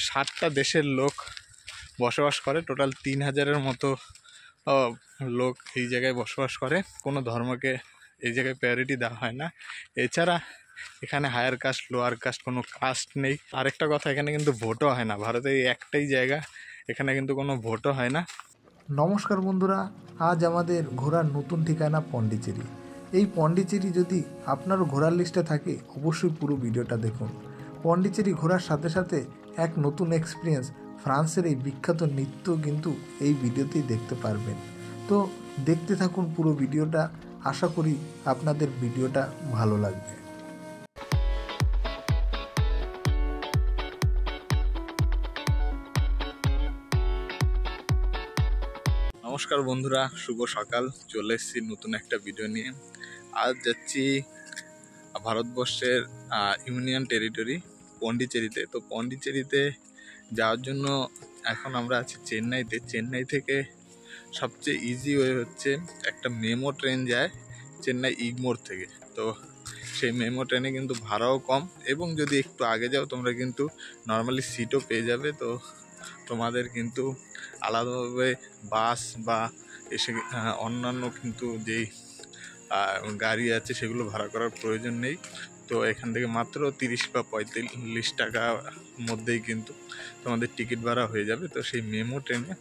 60টা দেশের লোক বসবাস করে। টোটাল 3000-এর মতো লোক এই জায়গায় বসবাস করে। কোনো ধর্মকে এই জায়গায় প্রায়োরিটি দেওয়া হয় না। এছাড়া এখানে হায়ার কাস্ট লোয়ার কাস্ট কোনো কাস্ট নেই। আরেকটা কথা, এখানে কিন্তু ভোটও হয় না। ভারতে এই একটাই জায়গা এখানে কিন্তু কোনো ভোটও হয় না। নমস্কার বন্ধুরা, আজ আমাদের ঘোরার নতুন ঠিকানা পন্ডিচেরি। এই পন্ডিচেরি যদি আপনারও ঘোরার লিস্টে থাকে অবশ্যই পুরো ভিডিওটা দেখুন। পন্ডিচেরি ঘোরার সাথে সাথে এক নতুন এক্সপিরিয়েন্স, ফ্রান্সের এই বিখ্যাত নৃত্য কিন্তু এই ভিডিওতেই দেখতে পারবেন। তো দেখতে থাকুন পুরো ভিডিওটা, আশা করি আপনাদের ভিডিওটা ভালো লাগবে। নমস্কার বন্ধুরা, শুভ সকাল। চলে এসেছি নতুন একটা ভিডিও নিয়ে। আজ যাচ্ছি ভারতবর্ষের ইউনিয়ন টেরিটরি পন্ডিচেরিতে। তো পন্ডিচেরিতে যাওয়ার জন্য এখন আমরা আছি চেন্নাইতে। চেন্নাই থেকে সবচেয়ে ইজি ওয়ে হচ্ছে একটা মেমো ট্রেন যায় চেন্নাই ইগমোর থেকে। তো সেই মেমো ট্রেনে কিন্তু ভাড়াও কম, এবং যদি একটু আগে যাও তোমরা কিন্তু নর্মালি সিটও পেয়ে যাবে। তো তোমাদের কিন্তু আলাদাভাবে বাস বা এসে অন্যান্য কিন্তু যেই গাড়ি আছে সেগুলো ভাড়া করার প্রয়োজন নেই। তো এখান থেকে মাত্র 30 বা 45 টাকার মধ্যেই কিন্তু তোমাদের টিকিট ভাড়া হয়ে যাবে। তো সেই মেমো ট্রেনে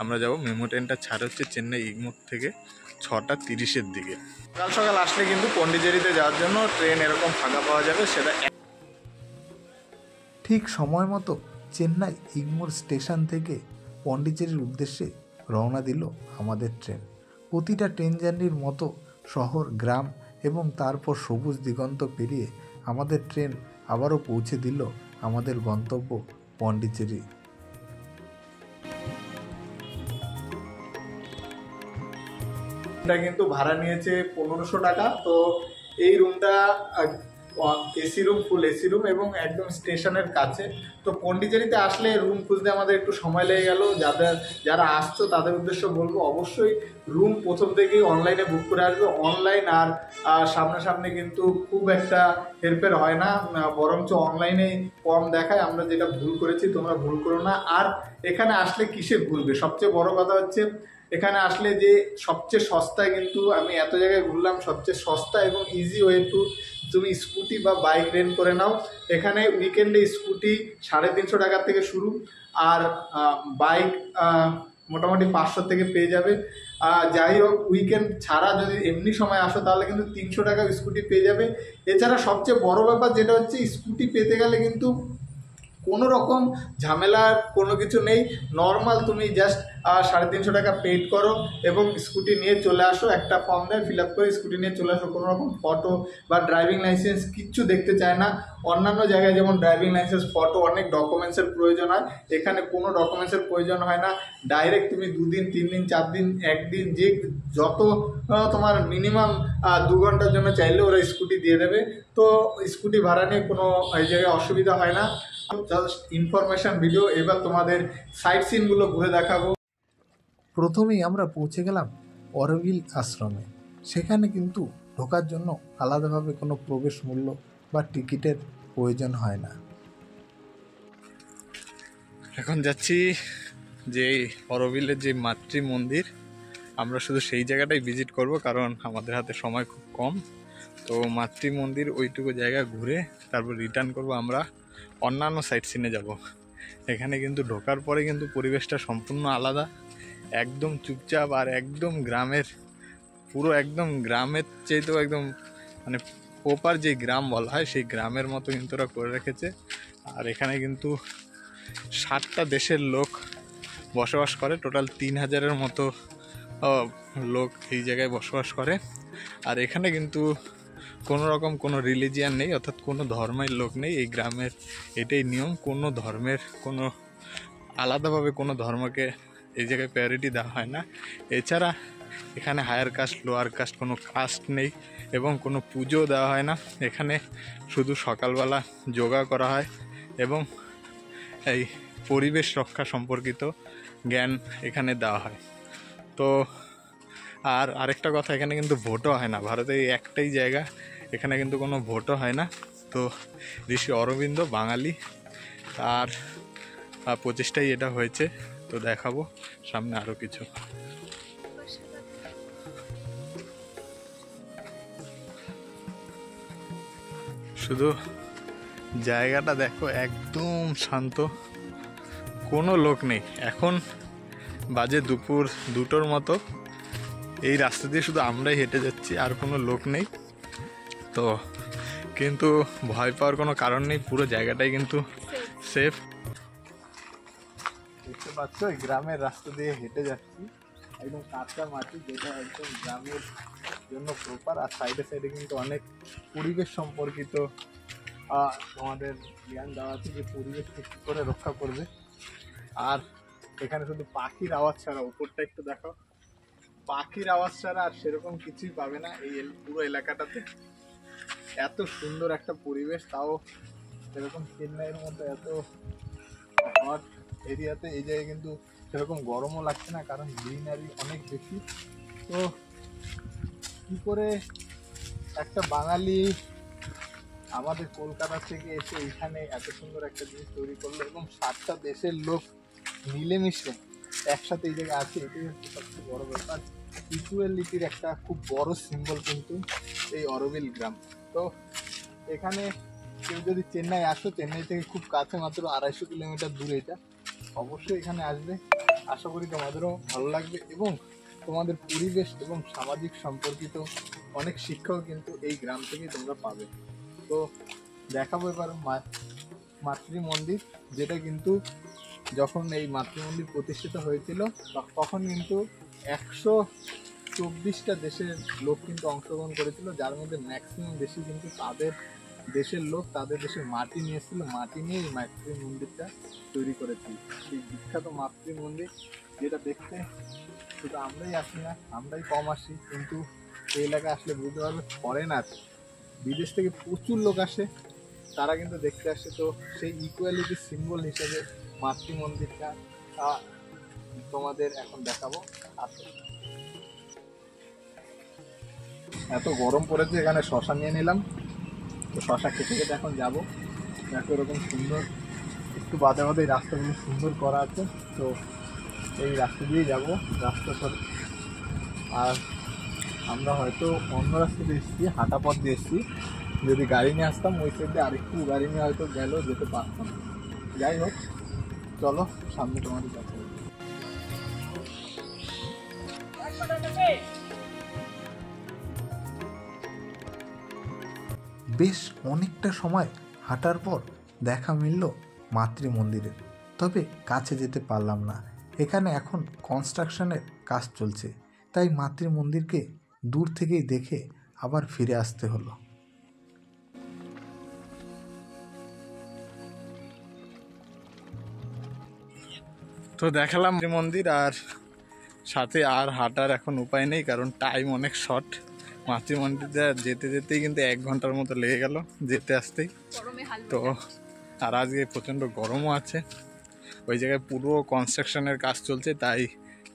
আমরা যাব। মেমো ট্রেনটা ছাড় হচ্ছে চেন্নাই ইগমোর থেকে 6:30-এর দিকে। সকাল সকাল আসলে কিন্তু পন্ডিচেরিতে যাওয়ার জন্য ট্রেন এরকম ফাঁকা পাওয়া যাবে। সেটা ঠিক সময় মতো চেন্নাই ইগমোর স্টেশন থেকে পন্ডিচেরির উদ্দেশ্যে রওনা দিল আমাদের ট্রেন। প্রতিটা ট্রেন জার্নির মতো শহর, গ্রাম এবং তারপর সবুজ দিগন্ত পেরিয়ে আমাদের ট্রেন আবারও পৌঁছে দিল আমাদের গন্তব্য পন্ডিচেরি। এটা কিন্তু ভাড়া নিয়েছে 1500 টাকা। তো এই রুমটা এসি রুম, ফুল এসি রুম, এবং একদম স্টেশনের কাছে। তো পন্ডিচেরিতে আসলে রুম খুঁজতে আমাদের একটু সময় লেগে গেল। যারা আসছো তাদের উদ্দেশ্য বলবো, অবশ্যই রুম প্রথম থেকেই অনলাইনে বুক করে আসবে। অনলাইন আর সামনাসামনি কিন্তু খুব একটা হেরফের হয় না, বরঞ্চ অনলাইনে কম দেখায়। আমরা যেটা ভুল করেছি তোমরা ভুল করো না। আর এখানে আসলে কিসে ভুলবে, সবচেয়ে বড় কথা হচ্ছে এখানে আসলে যে সবচেয়ে সস্তায়, কিন্তু আমি এত জায়গায় ঘুরলাম, সবচেয়ে সস্তা এবং ইজি ওয়ে টু তুমি স্কুটি বা বাইক রেন্ট করে নাও। এখানে উইকেন্ডে স্কুটি 350 টাকা থেকে শুরু, আর বাইক মোটামুটি 500 থেকে পেয়ে যাবে। যাই হোক, উইকেন্ড ছাড়া যদি এমনি সময় আসো তাহলে কিন্তু 300 টাকা স্কুটি পেয়ে যাবে। এছাড়া সবচেয়ে বড় ব্যাপার যেটা হচ্ছে, স্কুটি পেতে গেলে কিন্তু কোনো রকম ঝামেলার কোনো কিছু নেই। নর্মাল তুমি জাস্ট 350 টাকা পেড করো এবং স্কুটি নিয়ে চলে আসো। একটা ফর্ম দেয়, ফিল আপ করে স্কুটি নিয়ে চলে আসো। কোনো রকম ফটো বা ড্রাইভিং লাইসেন্স কিচ্ছু দেখতে চায় না। অন্যান্য জায়গায় যেমন ড্রাইভিং লাইসেন্স, ফটো, অনেক ডকুমেন্টসের প্রয়োজন হয়, এখানে কোনো ডকুমেন্টসের প্রয়োজন হয় না। ডাইরেক্ট তুমি 2 দিন, 3 দিন, 4 দিন, 1 দিন, যে যত তোমার মিনিমাম 2 ঘন্টার জন্য চাইলে ওরা স্কুটি দিয়ে দেবে। তো স্কুটি ভাড়া নিয়ে কোনো এই জায়গায় অসুবিধা হয় না। Just information video. এবার তোমাদের সাইট সিনগুলো ঘুরে দেখাবো। প্রথমেই আমরা পৌঁছে গেলাম অরোভিল আশ্রমে। সেখানে কিন্তু ঢোকার জন্য আলাদাভাবে কোনো প্রবেশ মূল্য বা টিকিটের প্রয়োজন হয় না। এখন যাচ্ছি যে অরোভিলের যে মাতৃ মন্দির, আমরা শুধু সেই জায়গাটাই ভিজিট করব, কারণ আমাদের হাতে সময় খুব কম। তো মাতৃ মন্দির ওইটুকু জায়গা ঘুরে তারপর রিটার্ন করব। আমরা অন্যান্য সাইট সিনে যাব। এখানে কিন্তু ঢোকার পরে কিন্তু পরিবেশটা সম্পূর্ণ আলাদা, একদম চুপচাপ, আর একদম গ্রামের, পুরো একদম গ্রামের চাইতেও একদম মানে প্রপার যে গ্রাম বলা হয় সেই গ্রামের মতো কিন্তু ওরা করে রেখেছে। আর এখানে কিন্তু 60টা দেশের লোক বসবাস করে। টোটাল 3000-এর মতো লোক এই জায়গায় বসবাস করে। আর এখানে কিন্তু কোনো রকম কোনো রিলিজিয়ান নেই, অর্থাৎ কোনো ধর্মের লোক নেই এই গ্রামের। এটাই নিয়ম, কোনো ধর্মের কোনো আলাদাভাবে কোনো ধর্মকে এই জায়গায় প্রায়োরিটি দেওয়া হয় না। এছাড়া এখানে হায়ার কাস্ট লোয়ার কাস্ট কোনো কাস্ট নেই, এবং কোনো পুজো দেওয়া হয় না। এখানে শুধু সকালবেলা যোগা করা হয় এবং এই পরিবেশ রক্ষা সম্পর্কিত জ্ঞান এখানে দেওয়া হয়। তো আর আরেকটা কথা, এখানে কিন্তু ভোটও হয় না। ভারতে এই একটাই জায়গা এখানে কিন্তু কোনো ভোটও হয় না। তো ঋষি অরবিন্দ বাঙালি, আর প্রচেষ্টাই এটা হয়েছে। তো দেখাবো সামনে আরও কিছু। শুধু জায়গাটা দেখো, একদম শান্ত, কোনো লোক নেই। এখন বাজে দুপুর 2টোর মতো। এই রাস্তা দিয়ে শুধু আমরাই হেঁটে যাচ্ছি, আর কোনো লোক নেই। তো কিন্তু ভয় পাওয়ার কোনো কারণ নেই, পুরো জায়গাটাই কিন্তু সেফ। দেখতে পাচ্ছ গ্রামের রাস্তা দিয়ে হেঁটে যাচ্ছি, একদম কাঁচা মাটি, যেটা একদম গ্রামের জন্য প্রপার। আর সাইডে সাইডে কিন্তু অনেক পরিবেশ সম্পর্কিত তোমাদের জ্ঞান দেওয়া আছে যে পরিবেশকে কী করে রক্ষা করবে। আর এখানে শুধু পাখির আওয়াজ ছাড়া, উপরটা একটু দেখো, পাখির আওয়াজ ছাড়া আর সেরকম কিছুই পাবে না এই পুরো এলাকাটাতে। এত সুন্দর একটা পরিবেশ, তাও সেরকম চেন্নাইয়ের মতো এত হট এরিয়াতে এই জায়গায় কিন্তু সেরকম গরমও লাগছে না, কারণ গ্রিনারি অনেক বেশি। তো কি করে একটা বাঙালি আমাদের কলকাতা থেকে এসে এখানে এত সুন্দর একটা জিনিস তৈরি করলো, এবং 7টা দেশের লোক মিলেমিশে একসাথে এই জায়গায় আছে, এটাই হচ্ছে সবচেয়ে বড় ব্যাপার। ইকুয়ালিটির একটা খুব বড় সিম্বল কিন্তু এই অরোভিল গ্রাম। তো এখানে কেউ যদি চেন্নাই আসো, চেন্নাই থেকে খুব কাছে, মাত্র 250 কিলোমিটার দূরে এটা, অবশ্যই এখানে আসবে। আশা করি তোমাদেরও ভালো লাগবে, এবং তোমাদের পরিবেশ এবং সামাজিক সম্পর্কিত অনেক শিক্ষাও কিন্তু এই গ্রাম থেকে তোমরা পাবে। তো দেখাবো এবার মাতৃ মন্দির, যেটা কিন্তু যখন এই মাতৃমন্দির প্রতিষ্ঠিত হয়েছিল তখন কিন্তু 124টা দেশের লোক কিন্তু অংশগ্রহণ করেছিল, যার মধ্যে ম্যাক্সিমাম বেশি কিন্তু তাদের দেশের লোক, তাদের দেশের মাটি নিয়েছিল। মাটি নিয়ে এই মাতৃ মন্দিরটা তৈরি করেছিল, সেই বিখ্যাত মাতৃ মন্দির, যেটা দেখতে শুধু আমরাই আসি না, আমরাই কম আসি, কিন্তু এই এলাকায় আসলে বুঝতে পারবে ফরেনার, বিদেশ থেকে প্রচুর লোক আসে, তারা কিন্তু দেখতে আসে। তো সেই ইকুয়ালিটির সিম্বল হিসেবে মাতৃ মন্দিরটা তোমাদের এখন দেখাবো। এত গরম পড়েছে, এখানে শশা নিয়ে নিলাম। তো শশা খেতে খেতে এখন যাবো। দেখো এরকম সুন্দর, একটু বাদে বাদে রাস্তাগুলো সুন্দর করা আছে, তো এই রাস্তা দিয়েই যাবো রাস্তা ধরে। আর আমরা হয়তো অন্য রাস্তা দিয়ে এসেছি, হাঁটা পথ দিয়ে এসেছি, যদি গাড়ি নিয়ে আসতাম ওই সাইডে আরেকটু গাড়ি নিয়ে হয়তো গেলেও যেতে পারতাম। যাই হোক, চলো সামনে তোমাদের কাছে। বেশ অনেকটা সময় হাঁটার পর দেখা মিলল মাতৃ মন্দিরের, তবে কাছে যেতে পারলাম না। এখানে এখন কনস্ট্রাকশনের কাজ চলছে, তাই মাতৃ মন্দিরকে দূর থেকেই দেখে আবার ফিরে আসতে হলো। তো দেখালাম মন্দির, আর সাথে আর হাঁটার এখন উপায় নেই, কারণ টাইম অনেক শর্ট। মাতৃ মন্দিরটা যেতে যেতেই কিন্তু 1 ঘন্টার মতো লেগে গেল যেতে আসতেই। তো আর আজকে প্রচণ্ড গরমও আছে, ওই জায়গায় পুরো কনস্ট্রাকশনের কাজ চলছে, তাই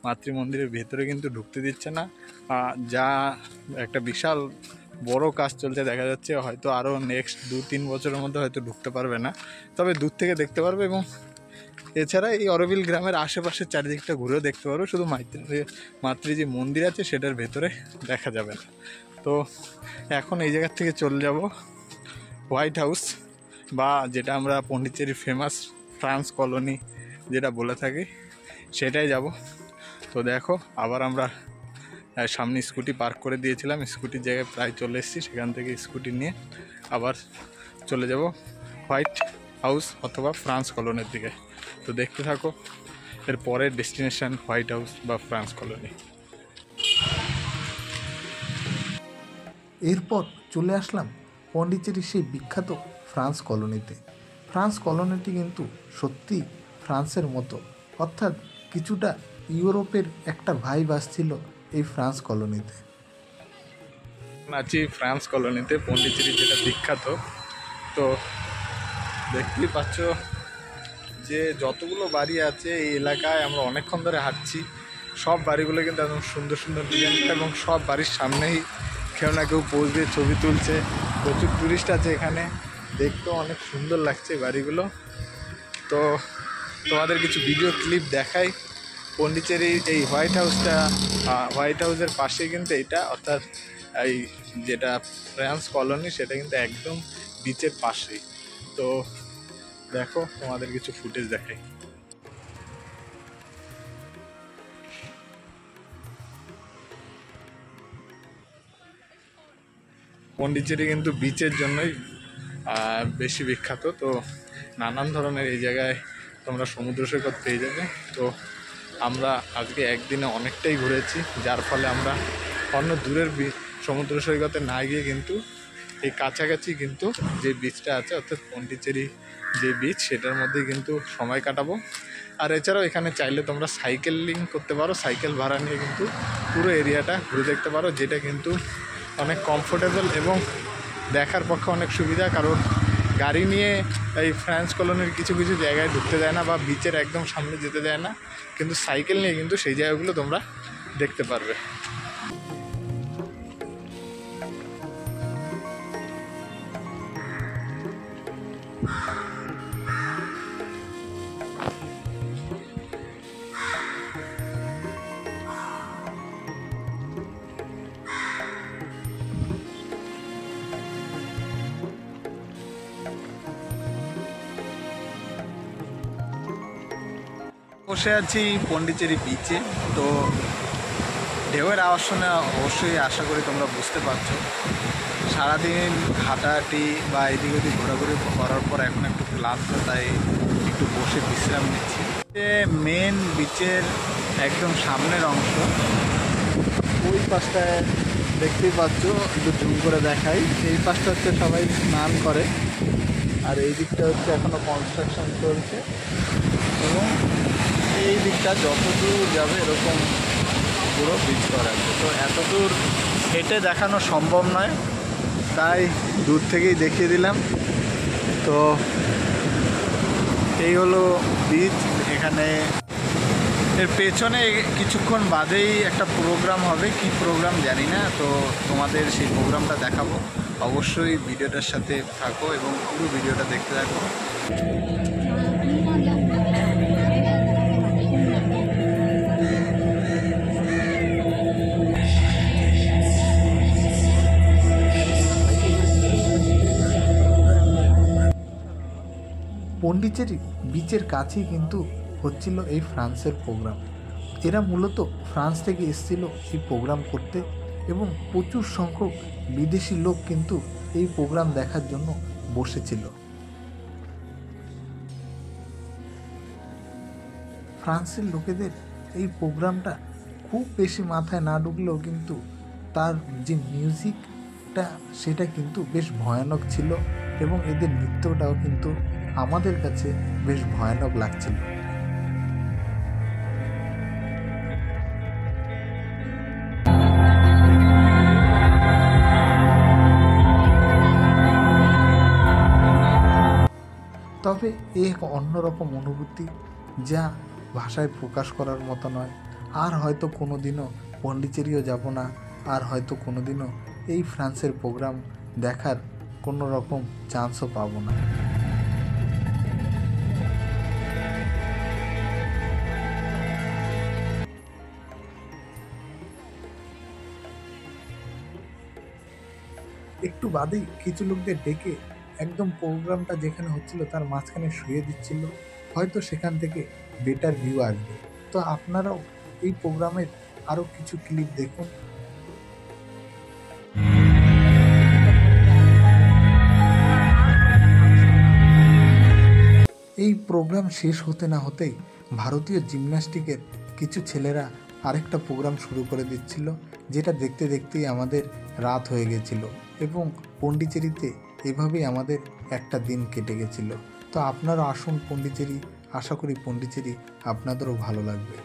মাতৃ মন্দিরের ভেতরে কিন্তু ঢুকতে দিচ্ছে না। যা একটা বিশাল বড় কাজ চলছে দেখা যাচ্ছে, হয়তো আরও নেক্সট 2-3 বছরের মধ্যে হয়তো ঢুকতে পারবে না, তবে দূর থেকে দেখতে পারবে। এবং এছাড়া এই অরোভিল গ্রামের আশেপাশে চারিদিকটা ঘুরেও দেখতে পারবো, শুধু মাতৃ যে মন্দির আছে সেটার ভেতরে দেখা যাবে না। তো এখন এই জায়গার থেকে চলে যাব হোয়াইট হাউস, বা যেটা আমরা পন্ডিচেরির ফেমাস ফ্রান্স কলোনি যেটা বলে থাকি, সেটাই যাব। তো দেখো, আবার আমরা সামনে স্কুটি পার্ক করে দিয়েছিলাম, স্কুটির জায়গায় প্রায় চলে এসেছি, সেখান থেকে স্কুটি নিয়ে আবার চলে যাব হোয়াইট হাউস অথবা ফ্রান্স কলোনির দিকে। তো দেখতে থাকো, এর পরের ডেস্টিনেশন হোয়াইট হাউস বা ফ্রান্স কলোনি। এরপর চলে আসলাম পন্ডিচেরির সেই বিখ্যাত ফ্রান্স কলোনিতে। ফ্রান্স কলোনিটি কিন্তু সত্যি ফ্রান্সের মতো, অর্থাৎ কিছুটা ইউরোপের একটা ভাইব আসছিল এই ফ্রান্স কলোনিতে। আছি ফ্রান্স কলোনিতে, পন্ডিচেরি যেটা বিখ্যাত। তো দেখতেই পাচ্ছ যে যতগুলো বাড়ি আছে এই এলাকায়, আমরা অনেকক্ষণ ধরে হাঁটছি, সব বাড়িগুলো কিন্তু একদম সুন্দর সুন্দর ডিজাইন, এবং সব বাড়ির সামনেই কেউ না কেউ পোজ দিয়ে ছবি তুলছে। প্রচুর টুরিস্ট আছে এখানে, দেখতেও অনেক সুন্দর লাগছে বাড়িগুলো। তো তোমাদের কিছু ভিডিও ক্লিপ দেখাই। পন্ডিচেরির এই হোয়াইট হাউসের পাশেই কিন্তু এটা, অর্থাৎ এই যেটা ফ্রান্স কলোনি সেটা কিন্তু একদম বিচের পাশেই। তো দেখো তোমাদের কিছু ফুটেজ দেখাই। পন্ডিচেরি কিন্তু বিচের জন্যই বেশি বিখ্যাত। তো নানান ধরনের এই জায়গায় তোমরা সমুদ্র সৈকত পেয়ে যাবে। তো আমরা আজকে একদিনে অনেকটাই ঘুরেছি, যার ফলে আমরা অন্য দূরের সমুদ্র সৈকতে না গিয়ে কিন্তু এই কাছাকাছি কিন্তু যে বিচটা আছে, অর্থাৎ পন্ডিচেরি যে বিচ, সেটার মধ্যেই কিন্তু সময় কাটাবো। আর এছাড়াও এখানে চাইলে তোমরা সাইকেলিং করতে পারো, সাইকেল ভাড়া নিয়ে কিন্তু পুরো এরিয়াটা ঘুরে দেখতে পারো, যেটা কিন্তু অনেক কমফোর্টেবল এবং দেখার পক্ষে অনেক সুবিধা। কারণ গাড়ি নিয়ে এই ফ্রান্স কলোনির কিছু কিছু জায়গায় ঢুকতে দেয় না বা বিচের একদম সামনে যেতে দেয় না, কিন্তু সাইকেল নিয়ে কিন্তু সেই জায়গাগুলো তোমরা দেখতে পারবে। বসে আছি পন্ডিচেরি বিচে। তো ঢেউয়ের আওয়াজ শুনে অবশ্যই আশা করি তোমরা বুঝতে পারছো। সারাদিন হাঁটাহাঁটি বা এদিক ওদিক ঘোরাঘুরি করার পর এখন একটু ক্লান্ত, তাই একটু বসে বিশ্রাম নিচ্ছি। মেন বিচের একদম সামনের অংশ, ওই পাশটায় দেখতেই পাচ্ছ, একটু জুম করে দেখাই। এই পাশটা হচ্ছে সবাই স্নান করে, আর এই দিকটা হচ্ছে এখনও কনস্ট্রাকশন চলছে, এবং এই দিকটা যতদূর যাবে এরকম পুরো বিচ করা আছে। তো এত দূর হেঁটে দেখানো সম্ভব নয়, তাই দূর থেকেই দেখিয়ে দিলাম। তো এই হলো বিচ। এখানে এর পেছনে কিছুক্ষণ বাদেই একটা প্রোগ্রাম হবে, কি প্রোগ্রাম জানি না। তো তোমাদের সেই প্রোগ্রামটা দেখাবো, অবশ্যই ভিডিওটার সাথে থাকো এবং পুরো ভিডিওটা দেখতে থাকো। পন্ডিচেরি বিচের কাছেই কিন্তু হচ্ছিল এই ফ্রান্সের প্রোগ্রাম। এরা মূলত ফ্রান্স থেকে এসেছিল এই প্রোগ্রাম করতে, এবং প্রচুর সংখ্যক বিদেশি লোক কিন্তু এই প্রোগ্রাম দেখার জন্য বসেছিল। ফ্রান্সের লোকেদের এই প্রোগ্রামটা খুব বেশি মাথায় না ঢুকলেও কিন্তু তার যে মিউজিকটা সেটা কিন্তু বেশ ভয়ানক ছিল, এবং এদের নৃত্যটাও কিন্তু আমাদের কাছে বেশ ভয়ানক লাগছিল। তবে এক অন্যরকম অনুভূতি, যা ভাষায় প্রকাশ করার মতো নয়। আর হয়তো কোনো দিনও পন্ডিচেরিও যাব না, আর হয়তো কোনো দিনও এই ফ্রান্সের প্রোগ্রাম দেখার কোনো রকম চান্সও পাবো না। একটু বাদেই কিছু লোকদের ডেকে একদম প্রোগ্রামটা যেখানে হচ্ছিল তার মাঝখানে শুয়ে দিচ্ছিল, হয়তো সেখান থেকে বেটার ভিউ আসবে। তো আপনারাও এই প্রোগ্রামের আরও কিছু ক্লিপ দেখুন। এই প্রোগ্রাম শেষ হতে না হতেই ভারতীয় জিমন্যাস্টিকের কিছু ছেলেরা আরেকটা প্রোগ্রাম শুরু করে দিচ্ছিল, যেটা দেখতে দেখতেই আমাদের রাত হয়ে গেছিল, এবং পন্ডিচেরিতে এভাবেই আমাদের একটা দিন কেটে গেছিল। তো আপনারা আসুন পন্ডিচেরি, আশা করি পন্ডিচেরি আপনাদেরও ভালো লাগবে।